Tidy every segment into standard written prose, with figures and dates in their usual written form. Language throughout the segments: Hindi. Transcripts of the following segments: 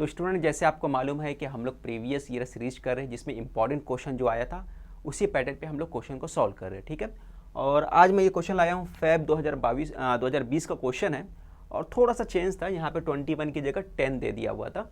तो स्टूडेंट जैसे आपको मालूम है कि हम लोग प्रीवियस ईयर सीरीज कर रहे हैं जिसमें इंपॉर्टेंट क्वेश्चन जो आया था उसी पैटर्न पे हम लोग क्वेश्चन को सॉल्व कर रहे हैं, ठीक है। और आज मैं ये क्वेश्चन लाया हूँ फेब 2020 का क्वेश्चन है और थोड़ा सा चेंज था, यहाँ पे 21 की जगह 10 दे दिया हुआ था,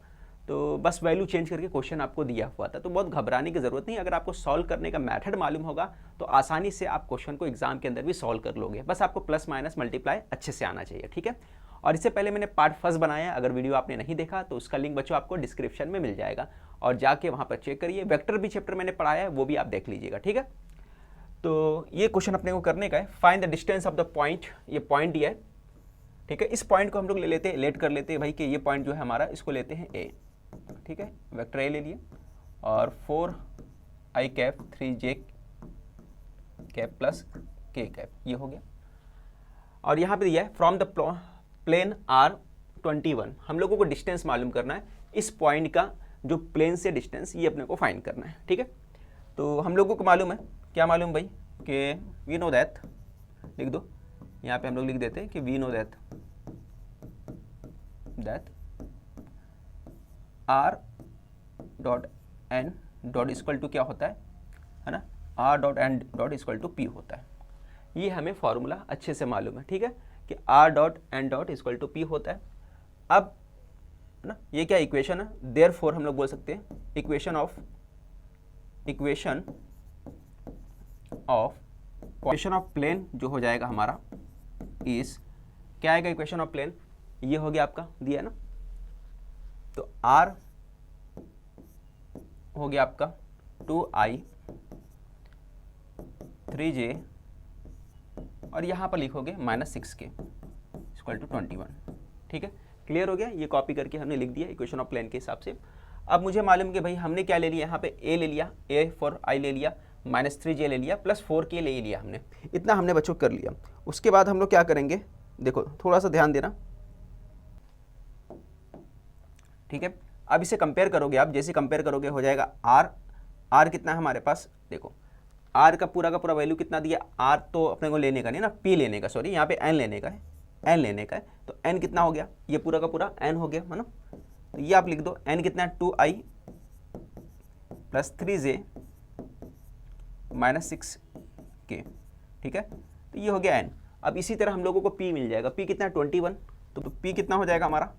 तो बस वैल्यू चेंज करके क्वेश्चन आपको दिया हुआ था। तो बहुत घबराने की ज़रूरत नहीं, अगर आपको सॉल्व करने का मेथड मालूम होगा तो आसानी से आप क्वेश्चन को एग्जाम के अंदर भी सॉल्व कर लोगे। बस आपको प्लस माइनस मल्टीप्लाई अच्छे से आना चाहिए, ठीक है। और इससे पहले मैंने पार्ट फर्स्ट बनाया, अगर वीडियो आपने नहीं देखा तो उसका लिंक बच्चों आपको डिस्क्रिप्शन में मिल जाएगा और जाके वहाँ पर चेक करिए। वेक्टर भी चैप्टर मैंने पढ़ाया है, वो भी आप देख लीजिएगा, ठीक है। तो ये क्वेश्चन अपने को करने का है, find the distance of the point. ये पॉइंट दिया है, ठीक है। इस पॉइंट को हम लोग ले लेते हैं, लेट कर लेते हैं भाई कि ये पॉइंट जो है हमारा, इसको लेते हैं ए, ठीक है। वेक्टर ए ले लिए और 4i cap 3j cap plus k cap, ये हो गया। और यहाँ पे दिया है फ्रॉम द प्लेन R21, हम लोगों को डिस्टेंस मालूम करना है इस पॉइंट का, जो प्लेन से डिस्टेंस ये अपने को फाइंड करना है, ठीक है। तो हम लोगों को मालूम है, क्या मालूम भाई, कि वी नो दैट, लिख दो यहाँ पे हम लोग लिख देते हैं कि we know that R dot N dot equal to क्या होता है ना, R dot N dot equal to P होता है। ये हमें फॉर्मूला अच्छे से मालूम है, ठीक है, कि R dot N dot equal to P होता है। अब ना ये क्या इक्वेशन है, देयरफॉर हम लोग बोल सकते हैं इक्वेशन ऑफ प्लेन जो हो जाएगा हमारा इस, क्या आएगा इक्वेशन ऑफ प्लेन, ये हो गया आपका दिया है ना, तो R हो गया आपका 2i 3j और यहाँ पर लिखोगे -6k इक्वल टू 21, ठीक है। क्लियर हो गया, ये कॉपी करके हमने लिख दिया इक्वेशन ऑफ प्लेन के हिसाब से। अब मुझे मालूम कि भाई हमने क्या ले लिया, यहाँ पे a ले लिया, a फॉर i ले लिया, -3j ले लिया, प्लस 4k ले लिया हमने, इतना हमने बच्चों कर लिया। उसके बाद हम लोग क्या करेंगे, देखो थोड़ा सा ध्यान देना, ठीक है। अब इसे कंपेयर करोगे आप, जैसे कंपेयर करोगे हो जाएगा R कितना है हमारे पास, देखो R का पूरा वैल्यू कितना दिया, R तो अपने को लेने का नहीं ना, P लेने का, सॉरी यहाँ पे N लेने का है, N लेने का है, तो N कितना हो गया, ये पूरा का पूरा N हो गया, है ना। तो ये आप लिख दो, N कितना है 2i प्लस 3j -6k, ठीक है। तो ये हो गया N। अब इसी तरह हम लोगों को P मिल जाएगा, P कितना है 21, तो P कितना हो जाएगा हमारा,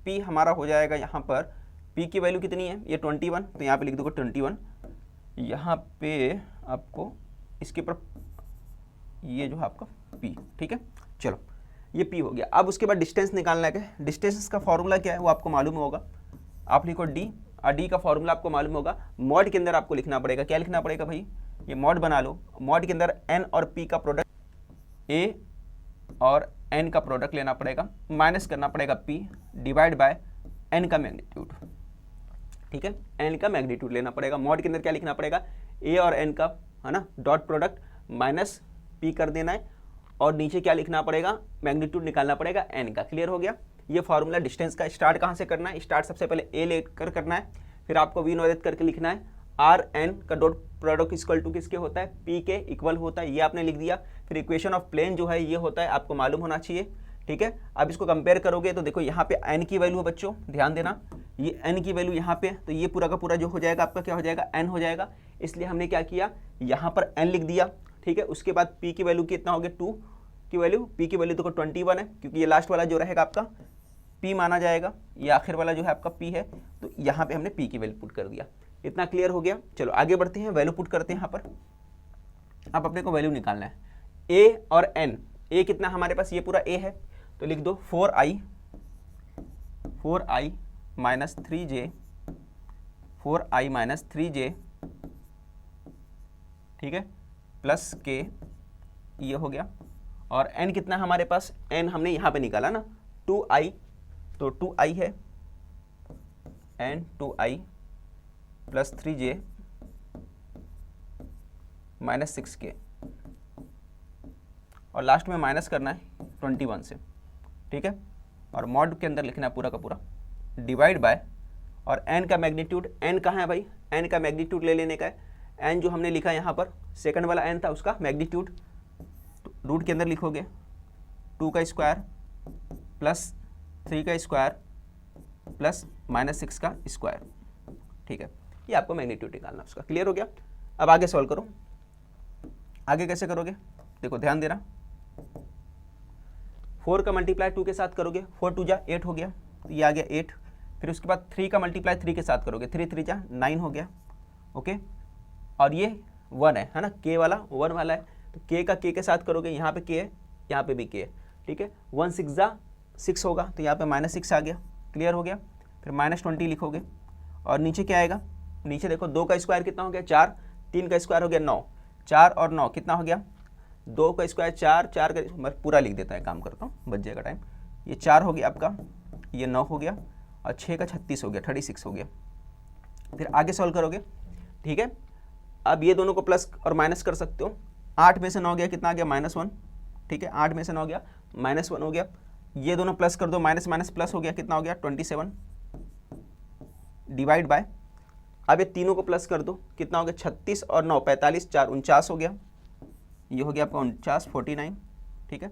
P हमारा हो जाएगा यहाँ पर, P की वैल्यू कितनी है, ये 21, तो यहाँ पे लिख दोगे 21, यहाँ पे आपको इसके ऊपर ये जो है आपका P, ठीक है। चलो ये P हो गया। अब उसके बाद डिस्टेंस निकालना है, डिस्टेंस का फॉर्मूला क्या है वो आपको मालूम होगा, आप लिखो D, और D का फॉर्मूला आपको मालूम होगा, मॉड के अंदर आपको लिखना पड़ेगा, क्या लिखना पड़ेगा भाई, ये मॉड बना लो, मॉड के अंदर N और P का प्रोडक्ट, A और N का प्रोडक्ट लेना पड़ेगा, माइनस करना पड़ेगा P डिवाइड बाय N का मैग्नीट्यूड, ठीक है। N का मैग्नीट्यूड लेना पड़ेगा, मॉड के अंदर क्या लिखना पड़ेगा, A और N का, है ना, डॉट प्रोडक्ट माइनस P कर देना है, और नीचे क्या लिखना पड़ेगा, मैग्नीट्यूड निकालना पड़ेगा N का। क्लियर हो गया। ये फॉर्मूला डिस्टेंस का स्टार्ट कहाँ से करना है, स्टार्ट सबसे पहले A लेकर करना है, फिर आपको वी नोट करके लिखना है R N का डॉट प्रोडक्ट इक्वल टू किसके होता है, P के इक्वल होता है, ये आपने लिख दिया। फिर इक्वेशन ऑफ प्लेन जो है ये होता है, आपको मालूम होना चाहिए, ठीक है। अब इसको कंपेयर करोगे तो देखो यहाँ पे N की वैल्यू है बच्चों, ध्यान देना, ये N की वैल्यू यहाँ पे, तो ये पूरा का पूरा जो हो जाएगा आपका क्या हो जाएगा, N हो जाएगा, इसलिए हमने क्या किया, यहाँ पर N लिख दिया, ठीक है। उसके बाद P की वैल्यू कितना हो गया, 2 की वैल्यू, P की वैल्यू देखो 21 है, क्योंकि ये लास्ट वाला जो रहेगा आपका P माना जाएगा, ये आखिर वाला जो है आपका P है, तो यहाँ पे हमने P की वैल्यू पुट कर दिया। इतना क्लियर हो गया। चलो आगे बढ़ते हैं, वैल्यू पुट करते हैं यहाँ पर। अब अपने को वैल्यू निकालना है A और N, A कितना हमारे पास, ये पूरा A है, तो लिख दो 4i minus 3j, 4i minus 3j, ठीक है, प्लस k, ये हो गया। और n कितना हमारे पास, n हमने यहाँ पे निकाला ना 2i, तो 2i है, n 2i plus 3j minus 6k, और लास्ट में माइनस करना है 21 से, ठीक है। और मॉड के अंदर लिखना है पूरा का पूरा डिवाइड बाय, और n का मैग्नीट्यूड, n कहाँ है भाई, n का मैग्नीट्यूड ले लेने का है, n जो हमने लिखा यहाँ पर सेकंड वाला n था उसका मैग्नीट्यूड, रूट के अंदर लिखोगे 2 का स्क्वायर प्लस 3 का स्क्वायर प्लस -6 का स्क्वायर, ठीक है। ये आपको मैग्नीट्यूड निकालना उसका। क्लियर हो गया। अब आगे सॉल्व करो। आगे कैसे करोगे, देखो ध्यान देना। 4 का मल्टीप्लाई 2 के साथ करोगे, 4 2 जा 8 हो गया, तो ये आ गया 8। फिर उसके बाद 3 का मल्टीप्लाई 3 के साथ करोगे, 3 3 जा 9 हो गया, ओके। और ये 1 है ना, के वाला 1 वाला है, तो के का के साथ करोगे, यहाँ पे के है, यहाँ पे भी के है, ठीक है। 1 6 जा 6 होगा, तो यहाँ पे -6 आ गया। क्लियर हो गया। फिर -20 लिखोगे, और नीचे क्या आएगा, नीचे देखो 2 का स्क्वायर कितना हो गया 4, 3 का स्क्वायर हो गया 9, 4 और 9 कितना हो गया, 2 का स्क्वायर 4, 4 का मैं पूरा लिख देता है, काम करता हूँ, बच जाएगा टाइम। ये 4 हो गया आपका, ये 9 हो गया, और 6 का 36 हो गया, 36 हो गया। फिर आगे सॉल्व करोगे, ठीक है। अब ये दोनों को प्लस और माइनस कर सकते हो। 8 में से 9 गया, कितना आ गया -1, ठीक है। 8 में से 9 गया -1 हो गया। ये दोनों प्लस कर दो, माइनस माइनस प्लस हो गया, कितना हो गया 27 डिवाइड बाय, अब ये तीनों को प्लस कर दो, कितना हो गया 36 और 9 45, 4 49 हो गया, ये हो गया आपका 49 49, ठीक है।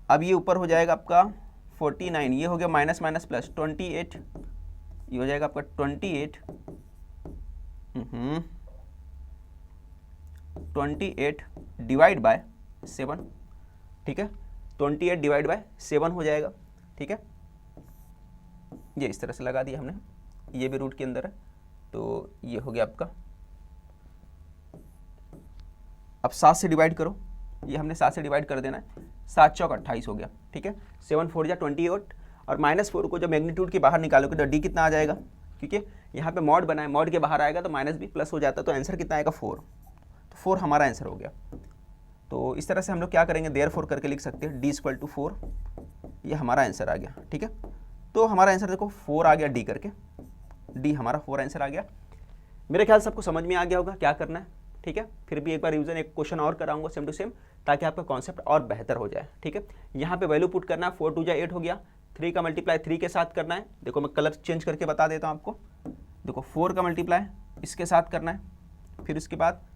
अब ये ऊपर हो जाएगा आपका 49, ये हो गया माइनस माइनस प्लस 28, ये हो जाएगा आपका 28 28 डिवाइड बाय 7, ठीक है। 28 डिवाइड बाय 7 हो जाएगा, ठीक है। ये इस तरह से लगा दिया हमने, ये भी रूट के अंदर है, तो ये हो गया आपका। अब 7 से डिवाइड करो, ये हमने 7 से डिवाइड कर देना है, 7 चौक 28 हो गया, ठीक है। 7 4 जा 28, और -4 को जब मैग्नीट्यूड के बाहर निकालोगे तो डी कितना आ जाएगा, क्योंकि यहाँ पे मॉड बना है, मॉड के बाहर आएगा तो माइनस भी प्लस हो जाता है, तो आंसर कितना आएगा 4, तो 4 हमारा आंसर हो गया। तो इस तरह से हम लोग क्या करेंगे, देयरफॉर करके लिख सकते हैं D = 4, ये हमारा आंसर आ गया, ठीक है। तो हमारा आंसर देखो 4 आ गया, डी करके, डी हमारा 4 आंसर आ गया। मेरे ख्याल सबको समझ में आ गया होगा क्या करना है, ठीक है। फिर भी एक बार रिवीजन, एक क्वेश्चन और कराऊंगा सेम टू सेम, ताकि आपका कॉन्सेप्ट और बेहतर हो जाए, ठीक है। यहाँ पे वैल्यू पुट करना है, 4 2 जा 8 हो गया, 3 का मल्टीप्लाई 3 के साथ करना है। देखो मैं कलर चेंज करके बता देता हूँ आपको, देखो 4 का मल्टीप्लाई इसके साथ करना है, फिर उसके बाद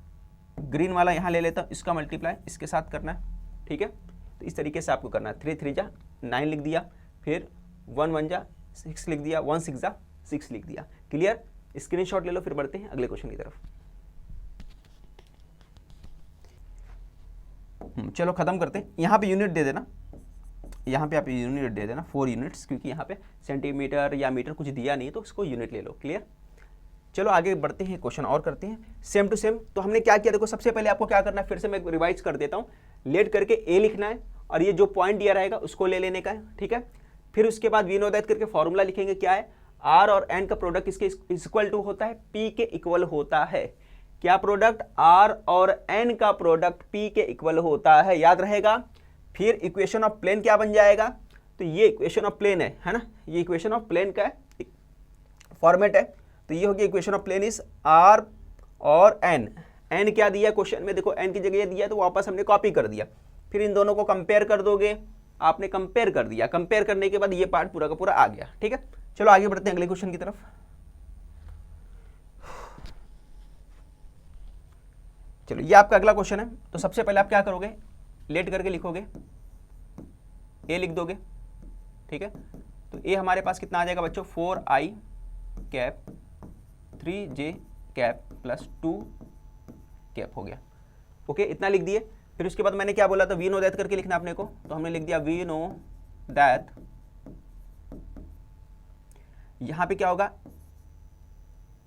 ग्रीन वाला यहाँ ले लेता हूँ, इसका मल्टीप्लाई इसके साथ करना है, ठीक है। तो इस तरीके से आपको करना है। 3 3 जा 9 लिख दिया, फिर 1 1 जा 6 लिख दिया, 1 6 जा 6 लिख दिया। क्लियर, स्क्रीनशॉट ले लो, फिर बढ़ते हैं अगले क्वेश्चन की तरफ। चलो खत्म करते हैं। यहाँ पे यूनिट दे देना, यहाँ पे आप यूनिट दे देना 4 यूनिट्स, क्योंकि यहाँ पे सेंटीमीटर या मीटर कुछ दिया नहीं, तो उसको यूनिट ले लो। क्लियर, चलो आगे बढ़ते हैं, क्वेश्चन और करते हैं सेम टू सेम। तो हमने क्या किया, देखो सबसे पहले आपको क्या करना है, फिर से मैं रिवाइज कर देता हूँ। लेट करके ए लिखना है, और ये जो पॉइंट दिया रहेगा उसको ले लेने का है, ठीक है। फिर उसके बाद वी नो दैट करके फॉर्मूला लिखेंगे, क्या है, आर और एन का प्रोडक्ट इसके इक्वल टू होता है, पी के इक्वल होता है। क्या प्रोडक्ट, आर और एन का प्रोडक्ट पी के इक्वल होता है, याद रहेगा। फिर इक्वेशन ऑफ प्लेन क्या बन जाएगा, तो ये इक्वेशन ऑफ प्लेन है ना, ये इक्वेशन ऑफ प्लेन का फॉर्मेट है। तो ये होगी equation of plane is R और एन। एन क्या दिया क्वेश्चन में, देखो एन की जगह ये दिया, तो वापस हमने कॉपी कर दिया। फिर इन दोनों को कंपेयर कर दोगे, आपने कंपेयर कर दिया, कंपेयर करने के बाद ये पार्ट पूरा का पूरा आ गया, ठीक है। चलो आगे बढ़ते हैं अगले क्वेश्चन की तरफ। चलो ये आपका अगला क्वेश्चन है। तो सबसे पहले आप क्या करोगे, लेट करके लिखोगे, ए लिख दोगे, ठीक है। तो ए हमारे पास कितना आ जाएगा बच्चों, 4i cap 3j cap plus 2 cap हो गया, ओके, इतना लिख दिए। फिर उसके बाद मैंने क्या बोला था, वी नो दैट करके लिखना अपने को, तो हमने लिख दिया वी नो दैट। यहां पे क्या होगा,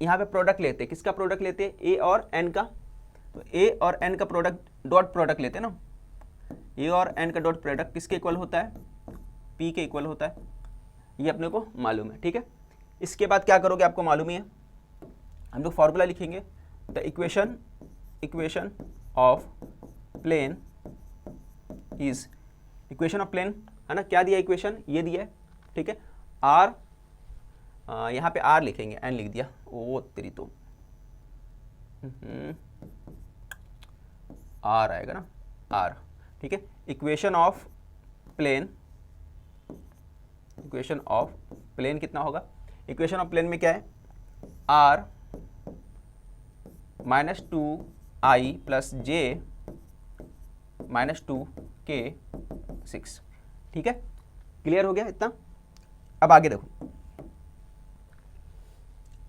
यहां पे प्रोडक्ट लेते, किसका प्रोडक्ट लेते, ए और एन का। तो ए और एन का प्रोडक्ट, डॉट प्रोडक्ट लेते ना, ए और एन का डॉट प्रोडक्ट किसके इक्वल होता है, पी के इक्वल होता है, ये अपने को मालूम है, ठीक है। इसके बाद क्या करोगे, आपको मालूम ही है, हम लोग फॉर्मूला लिखेंगे, the equation of plane is, equation of plane है ना, क्या दिया इक्वेशन, ये दिया है, ठीक है। आर, यहाँ पे आर लिखेंगे, एन लिख दिया, ओ तेरी तो आर आएगा ना, आर, ठीक है। Equation of plane, equation of plane कितना होगा, इक्वेशन ऑफ प्लेन में क्या है, are -2i plus J -2k 6, ठीक है। क्लियर हो गया इतना। अब आगे देखो,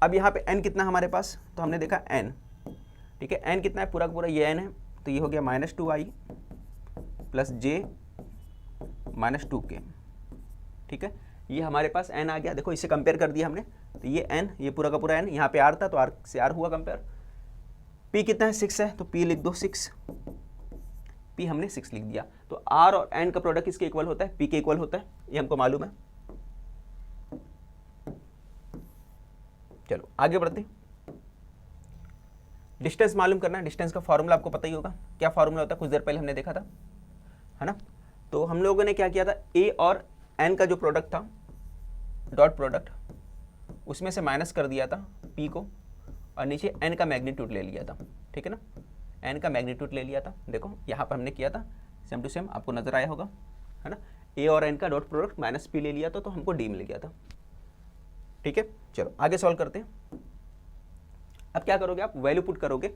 अब यहाँ पे n कितना हमारे पास, तो हमने देखा n, ठीक है, n कितना है पूरा का पूरा ये n है, तो ये हो गया -2i प्लस j -2k, ठीक है, ये हमारे पास n आ गया। देखो इसे कंपेयर कर दिया हमने, तो ये n, ये पूरा का पूरा n, यहाँ पे r था तो r से r हुआ कंपेयर। p कितना है 6 है, तो p लिख दो 6, p हमने 6 लिख दिया। तो r और n का प्रोडक्ट किसके इक्वल होता है, p के इक्वल होता है, ये हमको मालूम है। चलो आगे बढ़ते, डिस्टेंस मालूम करना है। डिस्टेंस का फॉर्मूला आपको पता ही होगा, क्या फॉर्मूला होता है, कुछ देर पहले हमने देखा था, है ना। तो हम लोगों ने क्या किया था, a और n का जो प्रोडक्ट था, डॉट प्रोडक्ट, उसमें से माइनस कर दिया था p को, और नीचे n का मैग्नीट्यूड ले लिया था, ठीक है ना, n का मैग्नीट्यूड ले लिया था। देखो यहाँ पर हमने किया था सेम टू सेम, आपको नजर आया होगा, है ना, a और n का डॉट प्रोडक्ट माइनस p ले लिया था, तो हमको d मिल गया था, ठीक है। चलो आगे सॉल्व करते हैं। अब क्या करोगे आप, वैल्यू पुट करोगे,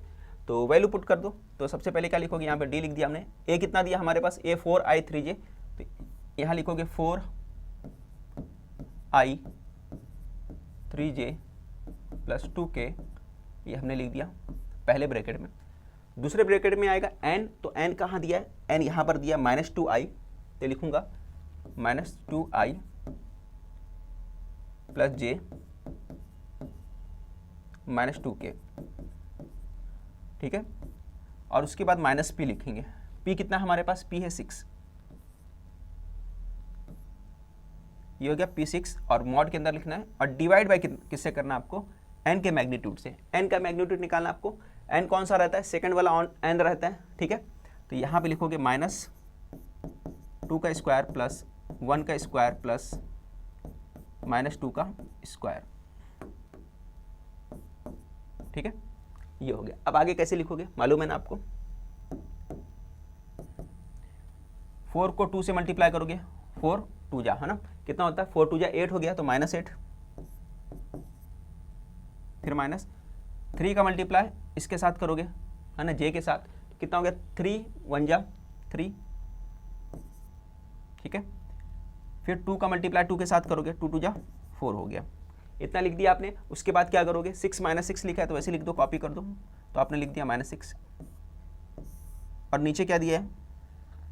तो वैल्यू पुट कर दो। तो सबसे पहले क्या लिखोगे, यहाँ पे d लिख दिया हमने, a कितना दिया हमारे पास, a 4i 3j, तो यहाँ लिखोगे 4i 3j प्लस 2k, ये हमने लिख दिया पहले ब्रैकेट में। दूसरे ब्रैकेट में आएगा n, तो n कहाँ दिया है, n यहाँ पर दिया -2i, तो लिखूंगा -2i प्लस j -2k, ठीक है, और उसके बाद -p लिखेंगे। p कितना हमारे पास, p है 6, ये हो गया p6, और मॉड के अंदर लिखना है, और डिवाइड बाय किससे करना है आपको, n के मैग्नीट्यूड से। n का मैग्नीट्यूड निकालना आपको, n कौन सा रहता है, सेकंड वाला ऑन n रहता है, ठीक है। तो यहाँ पे लिखोगे -2 का स्क्वायर प्लस 1 का स्क्वायर प्लस -2 का स्क्वायर, ठीक है, ये हो गया। अब आगे कैसे लिखोगे, मालूम है ना आपको, 4 को 2 से मल्टीप्लाई करोगे, 4 2 जा, है ना, कितना होता है, 4 2 जा 8 हो गया, तो -8, फिर -3 का मल्टीप्लाई इसके साथ करोगे, है ना, j के साथ, कितना हो गया, 3 1 जा 3, ठीक है, फिर 2 का मल्टीप्लाई 2 के साथ करोगे, 2 2 जा 4 हो गया, इतना लिख दिया आपने। उसके बाद क्या करोगे, 6 -6 लिखा है तो वैसे लिख दो, कॉपी कर दो, तो आपने लिख दिया -6, और नीचे क्या दिया है,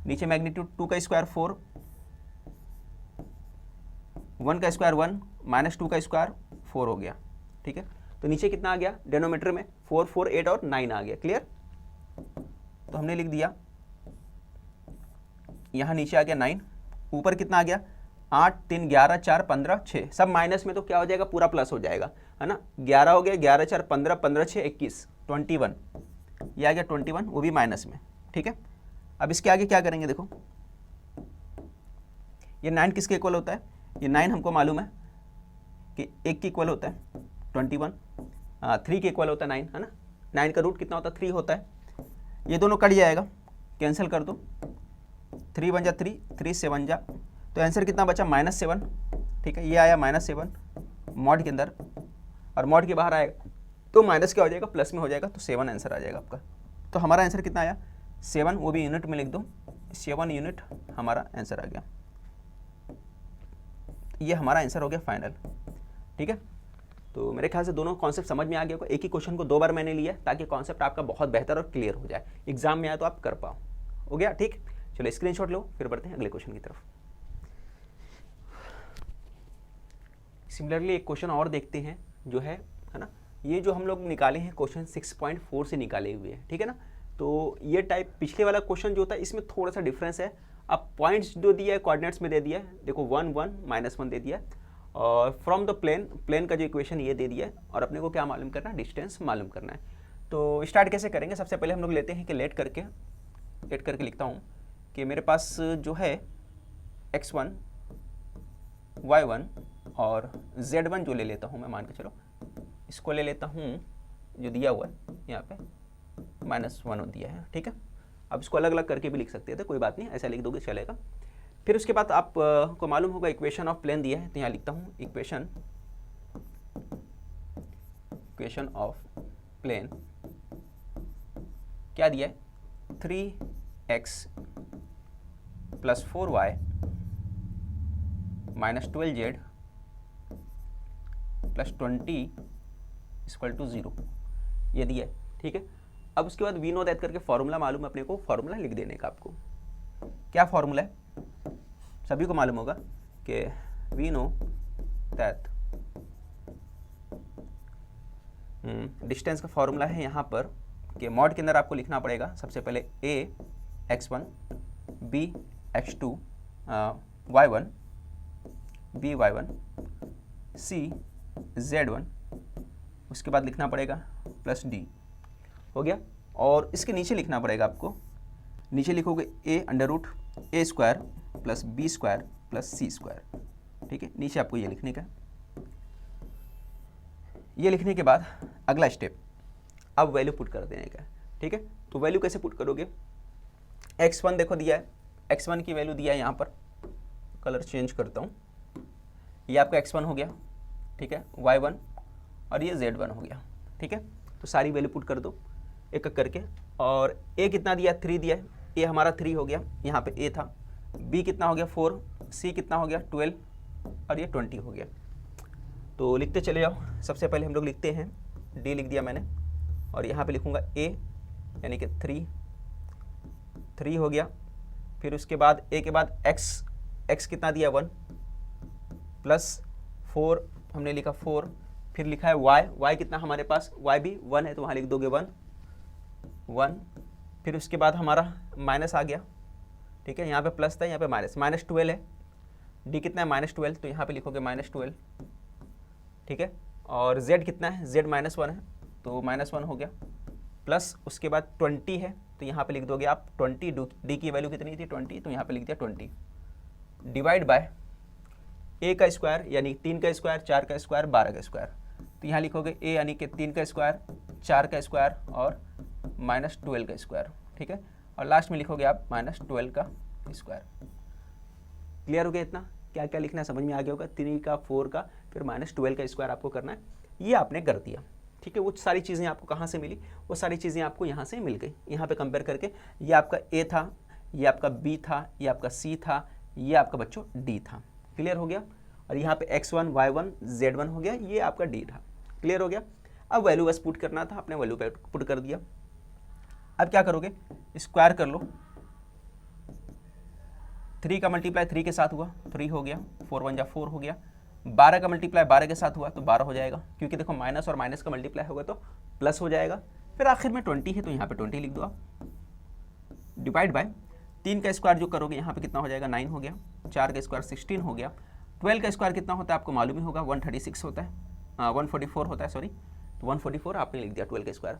नीचे मैग्नीट्यूड 2 का स्क्वायर 4, 1 का स्क्वायर 1, -2 का स्क्वायर 4 हो गया, ठीक है। तो नीचे कितना आ गया, डेनोमीटर में 4 4 8 और 9 आ गया, क्लियर। तो हमने लिख दिया, यहाँ नीचे आ गया 9, ऊपर कितना आ गया, 8 3 11 4 15 6, सब माइनस में तो क्या हो जाएगा, पूरा प्लस हो जाएगा, है ना, 11 हो गया, 11 4 15, 15 6 21, 21, ये आ गया 21, वो भी माइनस में, ठीक है। अब इसके आगे क्या करेंगे, देखो ये 9 किसके इक्वल होता है, ये 9 हमको मालूम है कि 1 के इक्वल होता है, 21, 3 के इक्वल होता है 9, है ना, 9 का रूट कितना होता है, 3 होता है, ये दोनों कट जाएगा, कैंसिल कर दो, 3 1 जा 3, 3 7 जा, तो आंसर कितना बचा, -7, ठीक है, ये आया -7 मॉड के अंदर, और मॉड के बाहर आएगा तो माइनस क्या हो जाएगा, प्लस में हो जाएगा, तो 7 आंसर आ जाएगा आपका। तो हमारा आंसर कितना आया, 7, वो भी यूनिट में लिख दो, 7 यूनिट हमारा आंसर आ गया, ये हमारा आंसर हो गया फाइनल, ठीक है। तो मेरे ख्याल से दोनों कॉन्सेप्ट समझ में आ गया होगा। एक ही क्वेश्चन को 2 बार मैंने लिया ताकि कॉन्सेप्ट आपका बहुत बेहतर और क्लियर हो जाए, एग्जाम में आए तो आप कर पाओ, हो गया, ठीक। चलो स्क्रीनशॉट लो, फिर बढ़ते हैं अगले क्वेश्चन की तरफ। सिमिलरली एक क्वेश्चन और देखते हैं, जो है ना, ये जो हम लोग निकाले हैं क्वेश्चन 6.4 से निकाले हुए हैं, ठीक है ना। तो ये टाइप पिछले वाला क्वेश्चन जो था इसमें थोड़ा सा डिफरेंस है, अब पॉइंट्स जो दिया है कोऑर्डिनेट्स में दे दिया है, देखो 1 1 -1 दे दिया है, और फ्रॉम द प्लेन का जो इक्वेशन ये दे दिया है, और अपने को क्या मालूम करना है, डिस्टेंस मालूम करना है। तो स्टार्ट कैसे करेंगे, सबसे पहले हम लोग लेते हैं कि लेट करके लिखता हूँ कि मेरे पास जो है x1 y1 और z1 जो ले लेता हूँ मैं, मान के चलो इसको ले लेता हूँ, जो दिया हुआ है यहाँ पे -1 दिया है, ठीक है। अब इसको अलग अलग करके भी लिख सकते थे, कोई बात नहीं, ऐसा लिख दोगे चलेगा। फिर उसके बाद आप को मालूम होगा इक्वेशन ऑफ प्लेन दिया है, तो यहाँ लिखता हूँ इक्वेशन ऑफ प्लेन क्या दिया है, 3x + 4y - 12z plus 20 equal to 0, ये दिया है, ठीक है। अब उसके बाद वी नो दैट करके फॉर्मूला मालूम है अपने को, फॉर्मूला लिख देने का आपको। क्या फॉर्मूला है, सभी को मालूम होगा कि वी नो दैट डिस्टेंस का फॉर्मूला है यहाँ पर कि मॉड के अंदर आपको लिखना पड़ेगा सबसे पहले a x1 b x2 y1 b y1 c z1, उसके बाद लिखना पड़ेगा प्लस d, हो गया। और इसके नीचे लिखना पड़ेगा आपको, नीचे लिखोगे a under root a square plus b square plus c square, ठीक है। नीचे आपको ये लिखने का, ये लिखने के बाद अगला स्टेप अब वैल्यू पुट कर देने का, ठीक है। तो वैल्यू कैसे पुट करोगे, x1 देखो दिया है, x1 की वैल्यू दिया है यहाँ पर, कलर चेंज करता हूँ, ये आपका x1 हो गया, ठीक है, y1 और ये z1 हो गया, ठीक है। तो सारी वैल्यू पुट कर दो एक एक करके। और a कितना दिया, 3 दिया है, a हमारा 3 हो गया, यहाँ पे a था, b कितना हो गया 4, c कितना हो गया 12 और ये 20 हो गया। तो लिखते चले जाओ, सबसे पहले हम लोग लिखते हैं d लिख दिया मैंने, और यहाँ पे लिखूँगा a यानी कि 3 हो गया। फिर उसके बाद a के बाद x कितना दिया 1 प्लस 4 हमने लिखा 4, फिर लिखा है y कितना हमारे पास, y भी 1 है तो वहाँ लिख दोगे 1। फिर उसके बाद हमारा माइनस आ गया, ठीक है, यहाँ पे प्लस था, यहाँ पे माइनस 12 है, d कितना है -12 तो यहाँ पे लिखोगे -12, ठीक है। और z कितना है, z -1 है तो -1 हो गया, प्लस उसके बाद 20 है तो यहाँ पे लिख दोगे आप 20, d की वैल्यू कितनी थी 20 तो यहाँ पे लिख दिया 20, डिवाइड बाय a का स्क्वायर यानी 3 का स्क्वायर, 4 का स्क्वायर, 12 का स्क्वायर, तो यहाँ लिखोगे a यानी कि 3 का स्क्वायर, 4 का स्क्वायर और -12 का स्क्वायर, ठीक है। और लास्ट में लिखोगे आप -12 का स्क्वायर। क्लियर हो गया इतना, क्या क्या लिखना है समझ में आ गया होगा, 3 का 4 का फिर -12 का स्क्वायर आपको करना है, ये आपने कर दिया, ठीक है। वो सारी चीज़ें आपको कहाँ से मिली, वो सारी चीज़ें आपको यहाँ से मिल गई। यहाँ पे कंपेयर करके ये आपका a था, ये आपका b था, ये आपका c था, ये आपका बच्चों d था। क्लियर हो गया। और यहाँ पे x1 y1 z1 हो गया, ये आपका d था। क्लियर हो गया। अब वैल्यू बस पुट करना था, आपने वैल्यू पे पुट कर दिया। अब क्या करोगे, स्क्वायर कर लो, 3 का मल्टीप्लाई 3 के साथ हुआ 3 हो गया, 4 1 जा 4 हो गया, 12 का मल्टीप्लाई 12 के साथ हुआ तो 12 हो जाएगा, क्योंकि देखो माइनस और माइनस का मल्टीप्लाई होगा तो प्लस हो जाएगा। फिर आखिर में 20 है तो यहाँ पे 20 लिख दो आप, डिवाइड बाय 3 का स्क्वायर जो करोगे यहाँ पे कितना हो जाएगा 9 हो गया, 4 का स्क्वायर 16 हो गया, 12 का स्क्वायर कितना होता है आपको मालूम ही होगा 136 होता है, 144 होता है, सॉरी, तो 144 आपने लिख दिया 12 का स्क्वायर।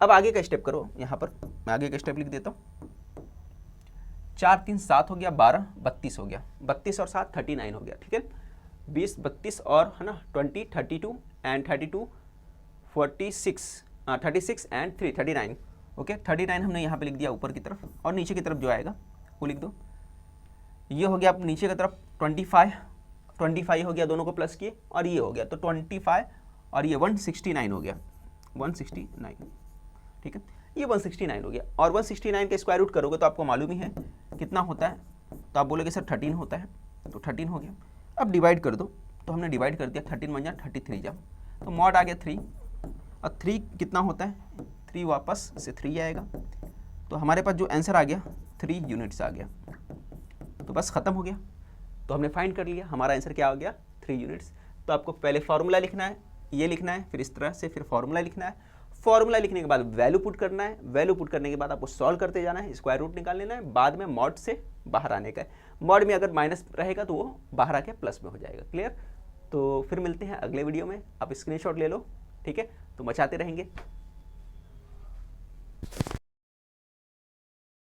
अब आगे का स्टेप करो, यहाँ पर मैं आगे का स्टेप लिख देता हूँ। 4 3 7 हो गया, 12 32 हो गया, 32 और 7 39 हो गया, ठीक है। 20 32 और है ना 20 32 एंड 32 46 36 एंड 3 39, ओके। 39 हमने यहाँ पे लिख दिया ऊपर की तरफ, और नीचे की तरफ जो आएगा वो लिख दो। ये हो गया आप नीचे की तरफ 25 हो गया, दोनों को प्लस किए, और ये हो गया तो 25 और ये 169 हो गया, 169, ठीक है। ये 169 हो गया, और 169 का स्क्वायर रूट करोगे तो आपको मालूम ही है कितना होता है, तो आप बोलोगे सर 13 होता है, तो 13 हो गया। अब डिवाइड कर दो, तो हमने डिवाइड कर दिया, 13 बन जा 33 जा, तो मॉड आ गया 3, और 3 कितना होता है 3 वापस से 3 आएगा, तो हमारे पास जो आंसर आ गया 3 यूनिट्स आ गया, तो बस ख़त्म हो गया। तो हमने फाइंड कर लिया हमारा आंसर क्या हो गया 3 यूनिट्स। तो आपको पहले फार्मूला लिखना है, ये लिखना है, फिर इस तरह से फिर फार्मूला लिखना है, फार्मूला लिखने के बाद वैल्यू पुट करना है, वैल्यू पुट करने के बाद आपको सॉल्व करते जाना है, स्क्वायर रूट निकाल लेना है, बाद में मॉड से बाहर आने का है। मॉड में अगर माइनस रहेगा तो वो बाहर आके प्लस में हो जाएगा। क्लियर। तो फिर मिलते हैं अगले वीडियो में, आप स्क्रीनशॉट ले लो, ठीक है। तो मचाते रहेंगे।